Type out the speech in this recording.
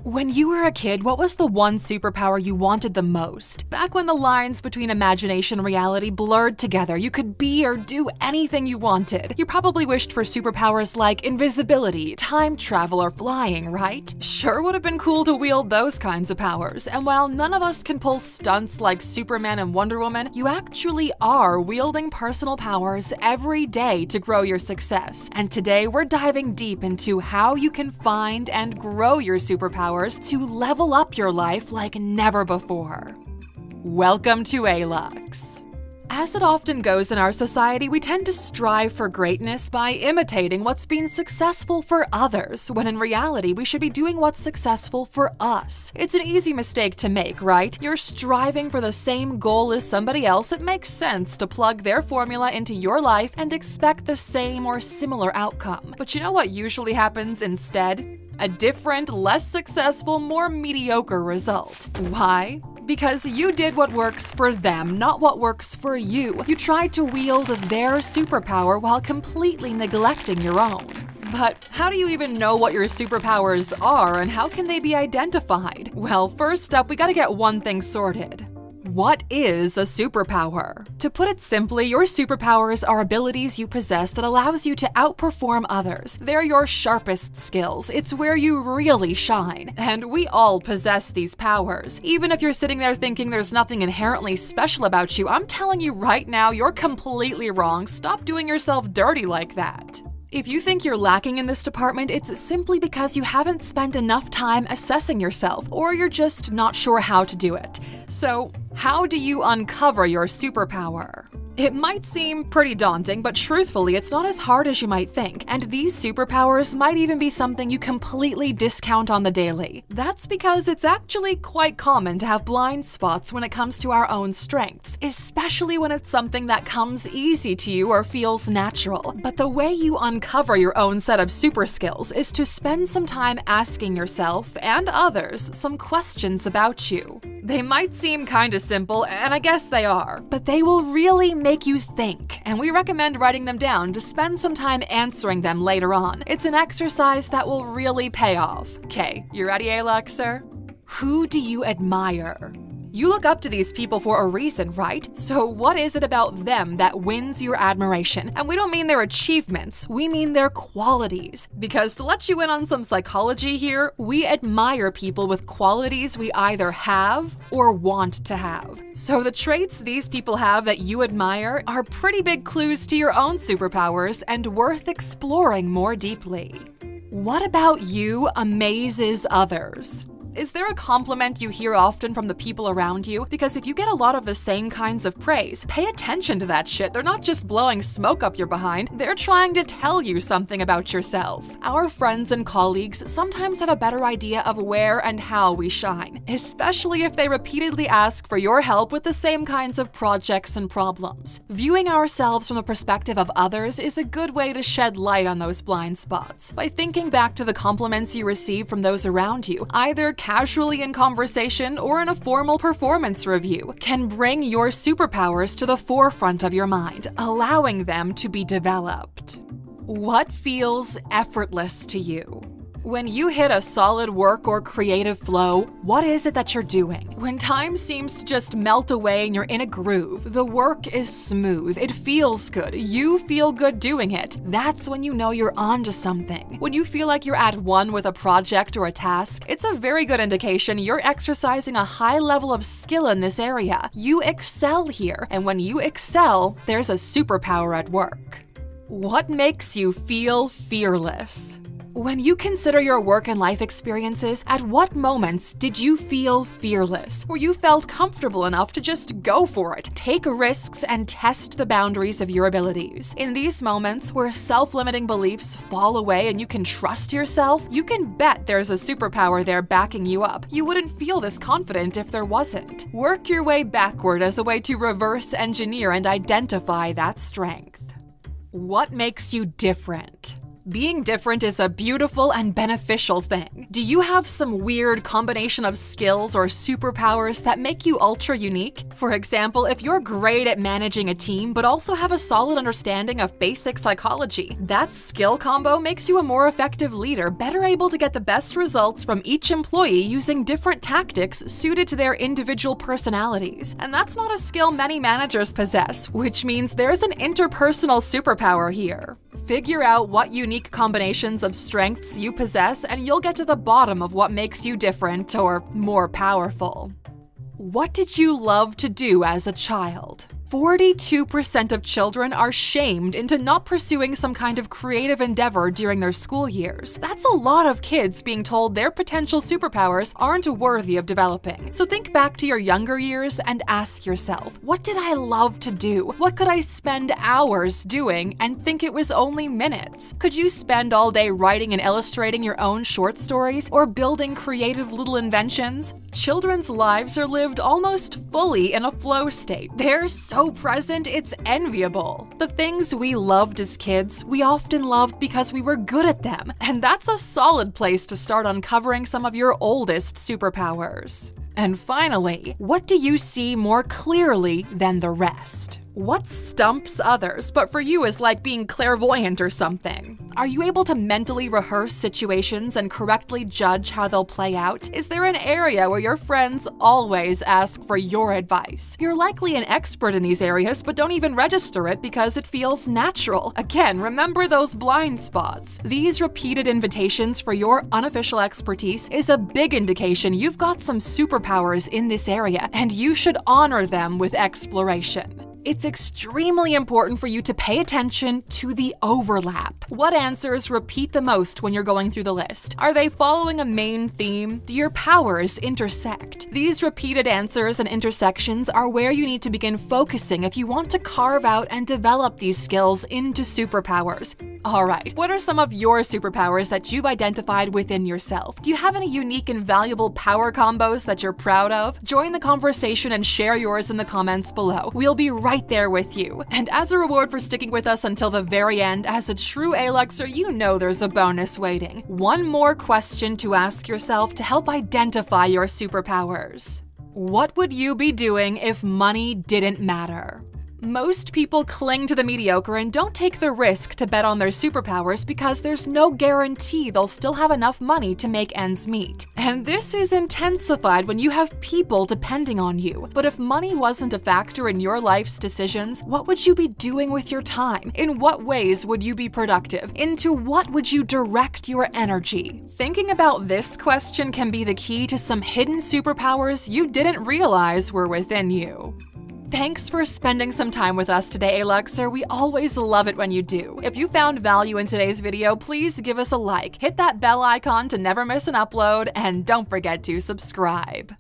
When you were a kid, what was the one superpower you wanted the most? Back when the lines between imagination and reality blurred together, you could be or do anything you wanted. You probably wished for superpowers like invisibility, time travel, or flying, right? Sure would have been cool to wield those kinds of powers, and while none of us can pull stunts like Superman and Wonder Woman, you actually are wielding personal powers every day to grow your success. And today we're diving deep into how you can find and grow your superpowers to level up your life like never before. Welcome to ALUX. As it often goes in our society, we tend to strive for greatness by imitating what's been successful for others, when in reality, we should be doing what's successful for us. It's an easy mistake to make, right? You're striving for the same goal as somebody else. It makes sense to plug their formula into your life and expect the same or similar outcome. But you know what usually happens instead? A different, less successful, more mediocre result. Why? Because you did what works for them, not what works for you. You tried to wield their superpower while completely neglecting your own. But how do you even know what your superpowers are and how can they be identified? Well, first up, we gotta get one thing sorted. What is a superpower? To put it simply, your superpowers are abilities you possess that allows you to outperform others. They're your sharpest skills. It's where you really shine. And we all possess these powers. Even if you're sitting there thinking there's nothing inherently special about you, I'm telling you right now, you're completely wrong. Stop doing yourself dirty like that. If you think you're lacking in this department, it's simply because you haven't spent enough time assessing yourself, or you're just not sure how to do it. So, how do you uncover your superpower? It might seem pretty daunting, but truthfully, it's not as hard as you might think, and these superpowers might even be something you completely discount on the daily. That's because it's actually quite common to have blind spots when it comes to our own strengths, especially when it's something that comes easy to you or feels natural. But the way you uncover your own set of super skills is to spend some time asking yourself and others some questions about you. They might seem kinda simple, and I guess they are, but they will really make you think, and we recommend writing them down to spend some time answering them later on. It's an exercise that will really pay off. Okay, you ready, ALUXer? Who do you admire? You look up to these people for a reason, right? So what is it about them that wins your admiration? And we don't mean their achievements, we mean their qualities. Because to let you in on some psychology here, we admire people with qualities we either have or want to have. So the traits these people have that you admire are pretty big clues to your own superpowers and worth exploring more deeply. What about you amazes others? Is there a compliment you hear often from the people around you? Because if you get a lot of the same kinds of praise, pay attention to that shit. They're not just blowing smoke up your behind, they're trying to tell you something about yourself. Our friends and colleagues sometimes have a better idea of where and how we shine, especially if they repeatedly ask for your help with the same kinds of projects and problems. Viewing ourselves from the perspective of others is a good way to shed light on those blind spots. By thinking back to the compliments you receive from those around you, either casually in conversation or in a formal performance review, can bring your superpowers to the forefront of your mind, allowing them to be developed. What feels effortless to you? When you hit a solid work or creative flow, what is it that you're doing? When time seems to just melt away and you're in a groove, the work is smooth, it feels good, you feel good doing it, that's when you know you're onto something. When you feel like you're at one with a project or a task, it's a very good indication you're exercising a high level of skill in this area. You excel here, and when you excel, there's a superpower at work. What makes you feel fearless? When you consider your work and life experiences, at what moments did you feel fearless, where you felt comfortable enough to just go for it, take risks, and test the boundaries of your abilities? In these moments, where self-limiting beliefs fall away and you can trust yourself, you can bet there's a superpower there backing you up. You wouldn't feel this confident if there wasn't. Work your way backward as a way to reverse engineer and identify that strength. What makes you different? Being different is a beautiful and beneficial thing. Do you have some weird combination of skills or superpowers that make you ultra unique? For example, if you're great at managing a team but also have a solid understanding of basic psychology, that skill combo makes you a more effective leader, better able to get the best results from each employee using different tactics suited to their individual personalities. And that's not a skill many managers possess, which means there's an interpersonal superpower here. Figure out what unique combinations of strengths you possess, and you'll get to the bottom of what makes you different or more powerful. What did you love to do as a child? 42% of children are shamed into not pursuing some kind of creative endeavor during their school years. That's a lot of kids being told their potential superpowers aren't worthy of developing. So think back to your younger years and ask yourself, what did I love to do? What could I spend hours doing and think it was only minutes? Could you spend all day writing and illustrating your own short stories or building creative little inventions? Children's lives are lived almost fully in a flow state. They're so present, it's enviable. The things we loved as kids, we often loved because we were good at them, and that's a solid place to start uncovering some of your oldest superpowers. And finally, what do you see more clearly than the rest? What stumps others, but for you is like being clairvoyant or something? Are you able to mentally rehearse situations and correctly judge how they'll play out? Is there an area where your friends always ask for your advice? You're likely an expert in these areas, but don't even register it because it feels natural. Again, remember those blind spots. These repeated invitations for your unofficial expertise is a big indication you've got some superpowers in this area, and you should honor them with exploration. It's extremely important for you to pay attention to the overlap. What answers repeat the most when you're going through the list? Are they following a main theme? Do your powers intersect? These repeated answers and intersections are where you need to begin focusing if you want to carve out and develop these skills into superpowers. Alright, what are some of your superpowers that you've identified within yourself? Do you have any unique and valuable power combos that you're proud of? Join the conversation and share yours in the comments below. We'll be right there with you. And as a reward for sticking with us until the very end, as a true Aluxer, you know there's a bonus waiting. One more question to ask yourself to help identify your superpowers. What would you be doing if money didn't matter? Most people cling to the mediocre and don't take the risk to bet on their superpowers because there's no guarantee they'll still have enough money to make ends meet. And this is intensified when you have people depending on you. But if money wasn't a factor in your life's decisions, what would you be doing with your time? In what ways would you be productive? Into what would you direct your energy? Thinking about this question can be the key to some hidden superpowers you didn't realize were within you. Thanks for spending some time with us today, Aluxer. We always love it when you do. If you found value in today's video, please give us a like, hit that bell icon to never miss an upload, and don't forget to subscribe.